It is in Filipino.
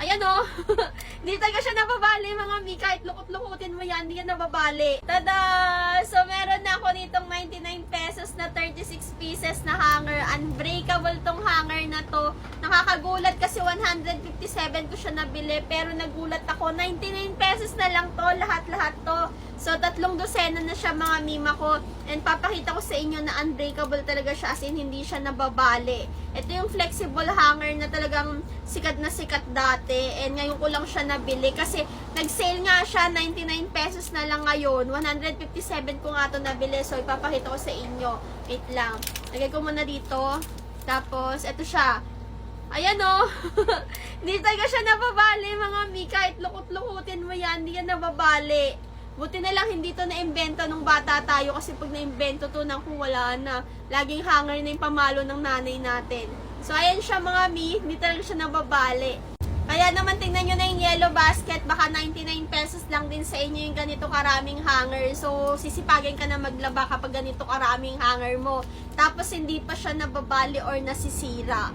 Ayan o. Hindi talaga siya nababali mga mi. Kahit lukot-lukutin mo yan, hindi yan nababali. Tada! So, meron na ako nitong 99 pesos na 36 pieces na hanger. Unbreakable tong hanger na to. Nakakagulat kasi 157 ko siya nabili. Pero nagulat ako, 99 pesos na lang to. Lahat-lahat to. So, 3 dosena na siya mga mima ko. And papakita ko sa inyo na unbreakable talaga siya. As in, hindi siya nababali. Ito yung flexible hanger na talagang sikat na sikat dati. And ngayon ko lang siya nabili. Kasi nag-sale nga siya. 99 pesos na lang ngayon. 157 ko nga ito nabili. So, ipapakita ko sa inyo. Wait lang. Lagay ko muna dito. Tapos, ito siya. Ayan o. Hindi talaga siya nababali mga mi. Kahit lukot-lukutin mo yan, hindi yan nababali. Buti na lang hindi to na-invento nung bata tayo kasi pag na-invento to nang kung wala na. Laging hanger na yung pamalo ng nanay natin. So ayan siya mga mi, hindi talaga siya nababali. Kaya naman tingnan nyo na yung yellow basket, baka 99 pesos lang din sa inyo yung ganito karaming hanger. So sisipagin ka na maglaba kapag ganito karaming hanger mo. Tapos hindi pa siya nababali or nasisira.